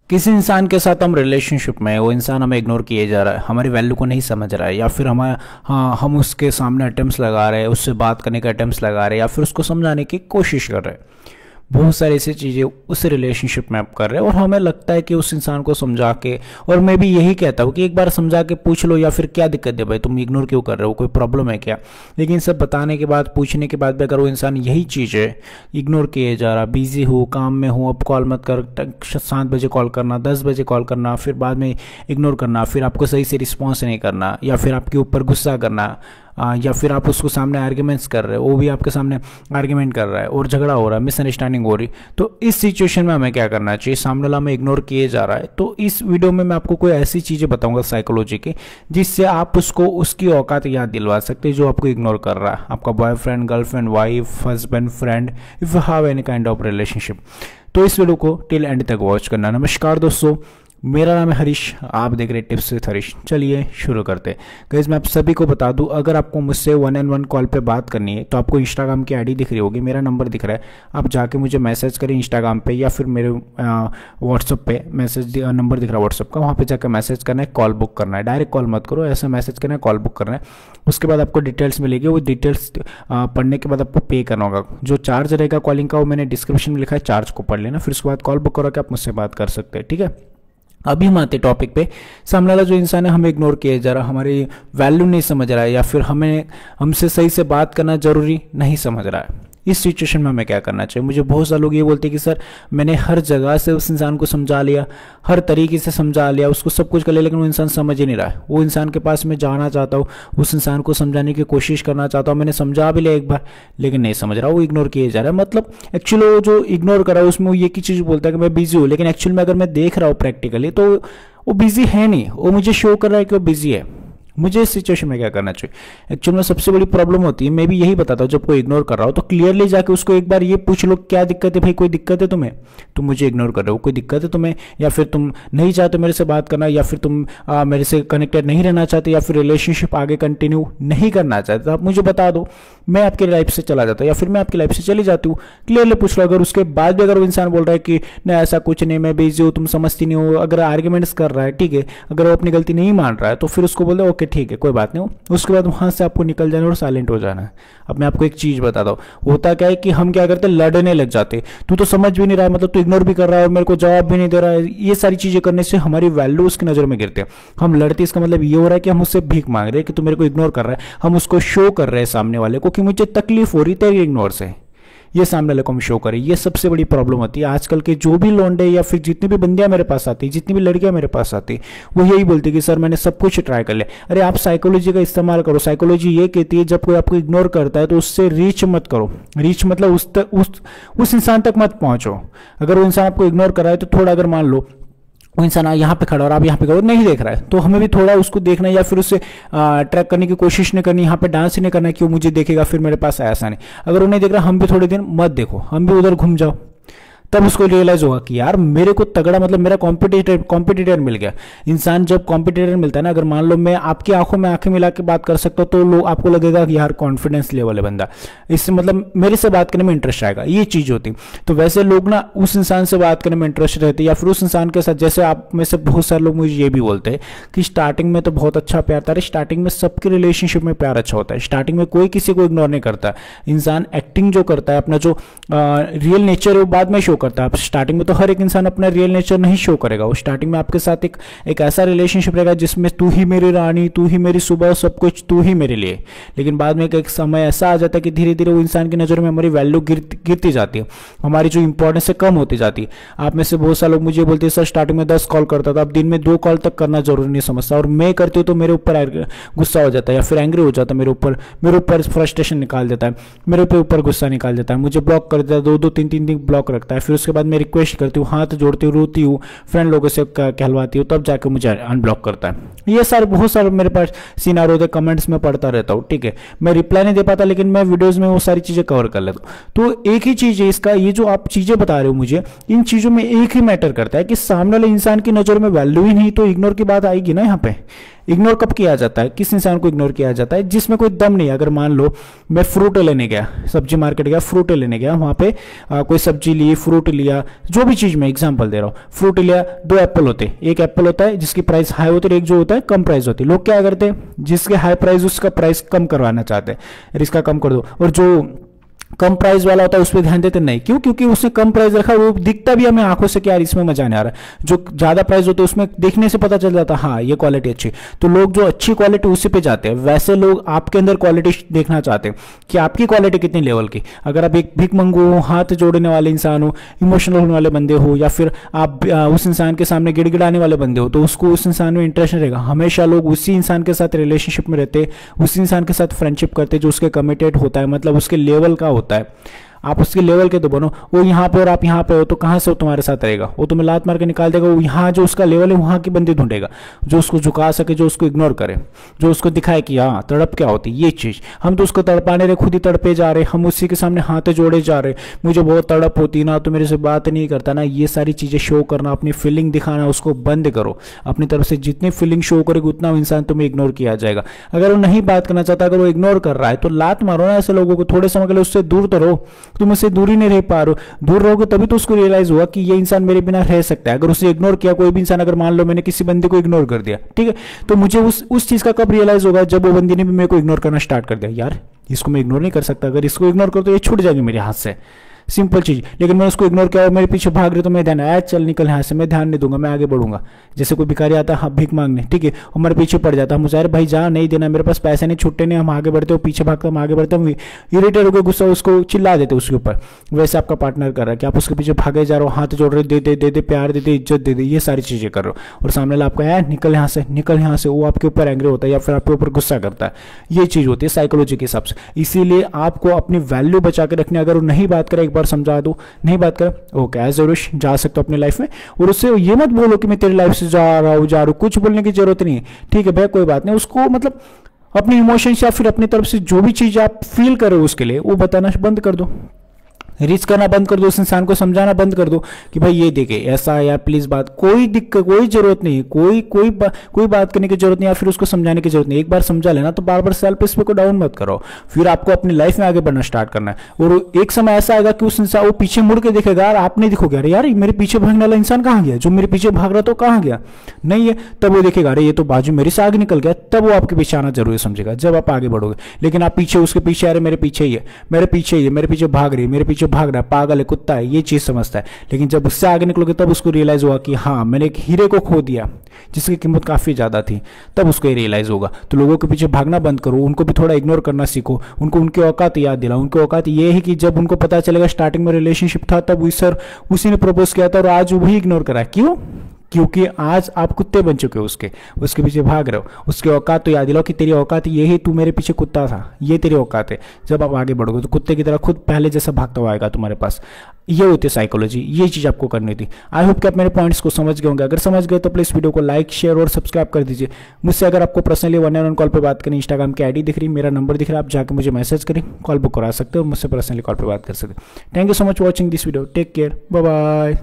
किसी इंसान के साथ हम रिलेशनशिप में, वो इंसान हमें इग्नोर किए जा रहा है, हमारी वैल्यू को नहीं समझ रहा है, या फिर हम उसके सामने अटेम्प्ट्स लगा रहे हैं, उससे बात करने के अटेम्प्ट्स लगा रहे हैं, या फिर उसको समझाने की कोशिश कर रहे हैं। बहुत सारी ऐसी चीज़ें उस रिलेशनशिप में आप कर रहे हैं और हमें लगता है कि उस इंसान को समझा के, और मैं भी यही कहता हूँ कि एक बार समझा के पूछ लो, या फिर क्या दिक्कत है भाई, तुम इग्नोर क्यों कर रहे हो, कोई प्रॉब्लम है क्या। लेकिन सब बताने के बाद, पूछने के बाद भी अगर वो इंसान यही चीज़ है, इग्नोर किए जा रहा, बिजी हो, काम में हो, अब कॉल मत कर, 7 बजे कॉल करना, 10 बजे कॉल करना, फिर बाद में इग्नोर करना, फिर आपको सही से रिस्पॉन्स नहीं करना, या फिर आपके ऊपर गुस्सा करना, या फिर आप उसको सामने आर्ग्यूमेंट्स कर रहे हो, वो भी आपके सामने आर्ग्यूमेंट कर रहा है और झगड़ा हो रहा है, मिसअंडरस्टैंडिंग हो रही। तो इस सिचुएशन में हमें क्या करना चाहिए, सामने वाला हमें इग्नोर किए जा रहा है, तो इस वीडियो में मैं आपको कोई ऐसी चीज़ें बताऊंगा साइकोलॉजी की, जिससे आप उसको उसकी औकात याद दिलवा सकते हैं जो आपको इग्नोर कर रहा है, आपका boyfriend, girlfriend, wife, husband, friend, if you have any kind of relationship. तो इस वीडियो को टिल एंड तक वॉच करना। नमस्कार दोस्तों, मेरा नाम है हरीश, आप देख रहे हैं टिप्स विद हरीश। चलिए शुरू करते हैं। गाइस, मैं आप सभी को बता दूं, अगर आपको मुझसे 1-on-1 कॉल पे बात करनी है तो आपको इंस्टाग्राम की आईडी दिख रही होगी, मेरा नंबर दिख रहा है, आप जाके मुझे मैसेज करें इंस्टाग्राम पे, या फिर मेरे व्हाट्सअप पे मैसेज नंबर दिख रहा है व्हाट्सअप का, वहाँ पे जाकर मैसेज करना है, कॉल बुक करना है। डायरेक्ट कॉल मत करो, ऐसा मैसेज करना है, कॉल बुक करना है। उसके बाद आपको डिटेल्स मिलेगी, वो डिटेल्स पढ़ने के बाद आपको पे करना होगा। जो चार्ज रहेगा कॉलिंग का वो मैंने डिस्क्रिप्शन में लिखा है, चार्ज को पढ़ लेना, फिर उसके बाद कॉल बुक करो कि आप मुझसे बात कर सकते हैं। ठीक है, अभी हम आते टॉपिक पे। सामने वाला जो इंसान है हमें इग्नोर किया जा रहा, हमारी वैल्यू नहीं समझ रहा है, या फिर हमसे सही से बात करना जरूरी नहीं समझ रहा है। इस सिचुएशन में हमें क्या करना चाहिए। मुझे बहुत सारे लोग ये बोलते हैं कि सर मैंने हर जगह से उस इंसान को समझा लिया, हर तरीके से समझा लिया, उसको सब कुछ कर लिया, लेकिन वो इंसान समझ ही नहीं रहा है। वो इंसान के पास मैं जाना चाहता हूँ, उस इंसान को समझाने की कोशिश करना चाहता हूँ, मैंने समझा भी लिया एक बार, लेकिन नहीं समझ रहा, वो इग्नोर किए जा रहा है। मतलब एक्चुअली वो जो इग्नोर कर रहा है उसमें वो ये की चीज़ बोलता है कि मैं बिजी हूँ, लेकिन एक्चुअल में अगर मैं देख रहा हूँ प्रैक्टिकली तो वो बिजी है नहीं, वो मुझे शो कर रहा है कि वो बिजी है। मुझे इस सिचुएशन में क्या करना चाहिए। एक्चुअल में सबसे बड़ी प्रॉब्लम होती है, मैं भी यही बताता हूँ, जब कोई इग्नोर कर रहा हो तो क्लियरली जाके उसको एक बार ये पूछ लो, क्या दिक्कत है भाई, कोई दिक्कत है तुम्हें, तुम मुझे इग्नोर कर रहे हो, कोई दिक्कत है तुम्हें, या फिर तुम नहीं चाहते मेरे से बात करना, या फिर तुम मेरे से कनेक्टेड नहीं रहना चाहते, या फिर रिलेशनशिप आगे कंटिन्यू नहीं करना चाहते, तो आप मुझे बता दो, मैं आपकी लाइफ से चला जाता हूँ, या फिर मैं आपकी लाइफ से चली जाती हूँ। क्लियरली पूछ लो। अगर उसके बाद भी अगर वो इंसान बोल रहा है कि नहीं ऐसा कुछ नहीं, मैं बिजी हूँ, तुम समझती नहीं हो, अगर आर्ग्यूमेंट्स कर रहा है, ठीक है, अगर वो अपनी गलती नहीं मान रहा है तो फिर उसको बोल दो ओके ठीक है कोई बात नहीं। उसके बाद वहां से आपको निकल जाना और साइलेंट हो जाना है। अब मैं आपको एक चीज बताता हूँ, होता क्या है कि हम क्या करते हैं, लड़ने लग जाते। तू तो समझ भी नहीं रहा है, मतलब तू इग्नोर भी कर रहा है और मेरे को जवाब भी नहीं दे रहा है। ये सारी चीजें करने से हमारी वैल्यू उसकी नजर में गिरते हैं। हम लड़ते, इसका मतलब ये हो रहा है कि हम उससे भीख मांग रहे हैं कि तू मेरे को इग्नोर कर रहा है। हम उसको शो कर रहे हैं सामने वाले को कि मुझे तकलीफ हो रही तेरे इग्नोर से, ये सामने वाले को हम शो करें। ये सबसे बड़ी प्रॉब्लम होती है। आजकल के जो भी लौंडे या फिर जितनी भी बंदियां मेरे पास आती, जितनी भी लड़कियां मेरे पास आती, वो यही बोलती कि सर मैंने सब कुछ ट्राई कर लिया। अरे आप साइकोलॉजी का इस्तेमाल करो। साइकोलॉजी ये कहती है जब कोई आपको इग्नोर करता है तो उससे रीच मत करो। रीच मतलब उस इंसान तक मत पहुंचो। अगर वो इंसान आपको इग्नोर कर रहा है तो थोड़ा, अगर मान लो वो इंसान यहाँ पे खड़ा और आप यहाँ पे खड़े नहीं देख रहा है, तो हमें भी थोड़ा उसको देखना है, या फिर उससे ट्रैक करने की कोशिश नहीं करनी, यहाँ पे डांस ही नहीं करना है कि वो मुझे देखेगा फिर मेरे पास आया। ऐसा नहीं। अगर वो नहीं देख रहा, हम भी थोड़े दिन मत देखो, हम भी उधर घूम जाओ, तब उसको रियलाइज होगा कि यार मेरे को तगड़ा, मतलब मेरा कॉम्पिटिटर मिल गया। इंसान जब कॉम्पिटिटर मिलता है ना, अगर मान लो मैं आपकी आंखों में आंखें मिला के बात कर सकता हूँ तो लोग आपको लगेगा कि यार कॉन्फिडेंस लेवल है बंदा, इससे मतलब मेरे से बात करने में इंटरेस्ट आएगा, ये चीज होती। तो वैसे लोग ना उस इंसान से बात करने में इंटरेस्ट रहते, या फिर उस इंसान के साथ, जैसे आप में से बहुत सारे लोग मुझे ये भी बोलते हैं कि स्टार्टिंग में तो बहुत अच्छा प्यार था। स्टार्टिंग में सबके रिलेशनशिप में प्यार अच्छा होता है, स्टार्टिंग में कोई किसी को इग्नोर नहीं करता। इंसान एक्टिंग जो करता है, अपना जो रियल नेचर है वो बाद में शो करता है। स्टार्टिंग में तो हर एक इंसान अपना रियल नेचर नहीं शो करेगा। वो स्टार्टिंग में आपके साथ एक ऐसा रिलेशनशिप रहेगा जिसमें तू ही मेरी रानी, तू ही मेरी सुबह, सब कुछ तू ही मेरे लिए। लेकिन बाद में एक समय ऐसा आ जाता है कि धीरे धीरे वो इंसान की नज़र में हमारी वैल्यू गिरती जाती है, हमारी जो इंपॉर्टेंस है कम होती जाती है। आप में से बहुत सारे लोग मुझे बोलते हैं सर स्टार्टिंग में 10 कॉल करता था, अब दिन में 2 कॉल तक करना जरूरी नहीं समझता, और मैं करती हूँ तो मेरे ऊपर गुस्सा हो जाता है, या फिर एंग्री हो जाता है, मेरे ऊपर फ्रस्ट्रेशन निकाल देता है, मेरे ऊपर गुस्सा निकाल देता है, मुझे ब्लॉक कर देता है, 2-2 3-3 दिन ब्लॉक रखता है। फिर उसके बाद मैं रिक्वेस्ट करती हूँ, हाथ जोड़ती हूँ, रोती हूँ, फ्रेंड लोगों से कहलवाती हूँ, तब जाकर मुझे अनब्लॉक करता है। ये सारे बहुत सारे मेरे पास सीनारियो होते, कमेंट्स में पढ़ता रहता हूँ, ठीक है। मैं रिप्लाई नहीं दे पाता, लेकिन मैं वीडियोस में वो सारी चीजें कवर कर लेता हूँ। तो एक ही चीज है इसका, ये जो आप चीजें बता रहे हो मुझे, इन चीजों में एक ही मैटर करता है कि सामने वाले इंसान की नजर में वैल्यू ही नहीं तो इग्नोर की बात आएगी ना यहाँ पे। इग्नोर कब किया जाता है, किस इंसान को इग्नोर किया जाता है? जिसमें कोई दम नहीं। अगर मान लो मैं फ्रूट लेने गया, सब्जी मार्केट गया, फ्रूट लेने गया, वहां पे कोई सब्जी ली, फ्रूट लिया, जो भी चीज मैं एग्जांपल दे रहा हूँ, फ्रूट लिया, 2 एप्पल होते हैं, एक एप्पल होता है जिसकी प्राइस हाई होती है, एक जो होता है कम प्राइस होती है। लोग क्या करते हैं, जिसके हाई प्राइस उसका प्राइस कम करवाना चाहते हैं, इसका कम कर दो, और जो कम प्राइस वाला होता है उस पर ध्यान देते नहीं। क्यों? क्योंकि उसने कम प्राइस रखा, वो दिखता भी हमें आंखों से कि यार इसमें मजा नहीं आ रहा है। जो ज्यादा प्राइस होते हैं उसमें देखने से पता चल जाता है हाँ ये क्वालिटी अच्छी, तो लोग जो अच्छी क्वालिटी उसी पे जाते हैं। वैसे लोग आपके अंदर क्वालिटी देखना चाहते हैं कि आपकी क्वालिटी कितनी लेवल की। अगर आप एक भिख मंगू हो, हाथ जोड़ने वाले इंसान हो, इमोशनल होने वाले बंदे हो, या फिर आप उस इंसान के सामने गिड़गिड़ाने वाले बंदे हो, तो उसको उस इंसान में इंटरेस्ट नहीं रहेगा। हमेशा लोग उसी इंसान के साथ रिलेशनशिप में रहते, उसी इंसान के साथ फ्रेंडशिप करते जो उसके कमिटेड होता है, मतलब उसके लेवल का होता है। आप उसके लेवल के तो बनो। वो यहाँ पे और आप यहाँ पे हो तो कहाँ से वो तुम्हारे साथ रहेगा? वो तुम्हें लात मार के निकाल देगा। वो यहाँ जो उसका लेवल है वहाँ की बंदी ढूंढेगा जो उसको झुका सके, जो उसको इग्नोर करे, जो उसको दिखाए कि हाँ तड़प क्या होती है ये चीज। हम तो उसको तड़पाने रहे, खुद ही तड़पे जा रहे, हम उसी के सामने हाथ जोड़े जा रहे, मुझे बहुत तड़प होती ना, तो मेरे से बात नहीं करता ना। ये सारी चीजें शो करना, अपनी फीलिंग दिखाना, उसको बंद करो। अपनी तरफ से जितनी फीलिंग शो करेगी उतना इंसान तुम्हें इग्नोर किया जाएगा। अगर वो नहीं बात करना चाहता, अगर वो इग्नोर कर रहा है तो लात मारो ना ऐसे लोगों को। थोड़े समय के लिए उससे दूर तो रहो। तुम उससे दूर ही नहीं रह पा रहे हो, दूर रहोगे तभी तो उसको रियलाइज हुआ कि ये इंसान मेरे बिना रह सकता है। अगर उसे इग्नोर किया, कोई भी इंसान, अगर मान लो मैंने किसी बंदे को इग्नोर कर दिया, ठीक है, तो मुझे उस चीज का कब रियलाइज होगा? जब वो बंदी ने भी मेरे को इग्नोर करना स्टार्ट कर दिया। यार इसको मैं इग्नोर नहीं कर सकता, अगर इसको इग्नोर करो तो ये छूट जाएगी मेरे हाथ से, सिंपल चीज। लेकिन मैं उसको इग्नोर किया, मेरे पीछे भाग रही तो मैं ध्यान आया, चल निकल यहाँ से, मैं ध्यान नहीं दूंगा, मैं आगे बढ़ूंगा। जैसे कोई भिखारी आता है, हाँ भीख मांगने, ठीक है, हमारे पीछे पड़ जाता है, मुझे भाई जहाँ नहीं देना, मेरे पास पैसे नहीं, छुट्टे नहीं, हम आगे बढ़ते हो, पीछे भागते हम आगे बढ़ते, हम इरिटेट होकर गुस्सा उसको चिल्ला देते उसके ऊपर। वैसे आपका पार्टनर कर रहा है कि आप उसके पीछे भागे जा रहे हो, हाथ जोड़ रहे, दे दे प्यार दे दे, इज्जत दे दे, ये सारी चीजें कर रहे हो, और सामने वाला आपका है निकल यहाँ से, निकल यहाँ से, वो आपके ऊपर एंग्री होता है या फिर आपके ऊपर गुस्सा करता है। ये चीज होती है साइकोलॉजी के हिसाब से। इसीलिए आपको अपनी वैल्यू बचा के रखनी। अगर वो नहीं बात करे, एक बार समझा दो, नहीं बात कर, ओके एज जरूर जा सकते हो अपनी लाइफ में, और उससे ये मत बोलो कि मैं तेरी लाइफ से जा रहा हूँ, कुछ बोलने की जरूरत नहीं है, ठीक है भाई कोई बात नहीं। उसको मतलब अपने इमोशंस या फिर अपनी तरफ से जो भी चीज आप फील कर रहे हो उसके लिए वो बताना बंद कर दो, रीच करना बंद कर दो, उस इंसान को समझाना बंद कर दो कि भाई ये देखे ऐसा है, या प्लीज बात, कोई दिक्कत, कोई जरूरत नहीं, कोई बात करने की जरूरत नहीं, या फिर उसको समझाने की जरूरत नहीं। एक बार समझा लेना तो बार बार सेल्फ रिस्पेक्ट को डाउन मत करो। फिर आपको अपनी लाइफ में आगे बढ़ना स्टार्ट करना है, और एक समय ऐसा आएगा कि उस इंसान वो पीछे मुड़ के देखेगा, आप नहीं दिखोगे, अरे यार मेरे पीछे भागने वाला इंसान कहाँ गया, जो मेरे पीछे भाग रहा तो कहाँ गया, नहीं है, तब वो देखेगा अरे ये तो बाजू मेरे से आगे निकल गया, तब वो आपके पीछे आना जरूरी समझेगा, जब आप आगे बढ़ोगे। लेकिन आप पीछे उसके पीछे, अरे मेरे पीछे ही है, मेरे पीछे ही है, मेरे पीछे भाग रही है, मेरे पीछे भाग रहा है, पागल है, कुत्ता है, ये चीज समझता है। लेकिन जब उससे आगे निकलोगे तब उसको रियलाइज हुआ कि हाँ मैंने एक हीरे को खो दिया जिसकी कीमत काफी ज्यादा थी, तब उसको ये रियलाइज होगा। तो लोगों के पीछे भागना बंद करो, उनको भी थोड़ा इग्नोर करना सीखो, उनको उनकी औकात याद दिलाओ। उनकी औकात ये है कि जब उनको पता चलेगा स्टार्टिंग में रिलेशनशिप था तब उसी ने प्रपोज किया था और आज वही इग्नोर करा। क्यों? क्योंकि आज आप कुत्ते बन चुके हो, उसके पीछे भाग रहे हो। उसकी औकात तो याद दिलाओ कि तेरी औकात ये है, तू मेरे पीछे कुत्ता था, ये तेरी औकात है। जब आप आगे बढ़ोगे तो कुत्ते की तरह खुद पहले जैसा भागता हुआ आएगा तुम्हारे पास। ये होती है साइकोलॉजी, ये चीज आपको करनी थी। आई होप कि आप मेरे पॉइंट्स को समझ गए होंगे। अगर समझ गए तो प्लीज वीडियो को लाइक, शेयर और सब्सक्राइब कर दीजिए। मुझसे अगर आपको पर्सनली 1-on-1 कॉल पे बात करनी, इंस्टाग्राम की आईडी दिख रही, मेरा नंबर दिख रहा है, आप जाकर मुझे मैसेज करें, कॉल बुक करा सकते हो, मुझसे पर्सनली कॉल पे बात कर सकते हो। Thank you so much watching this video, take care, bye bye.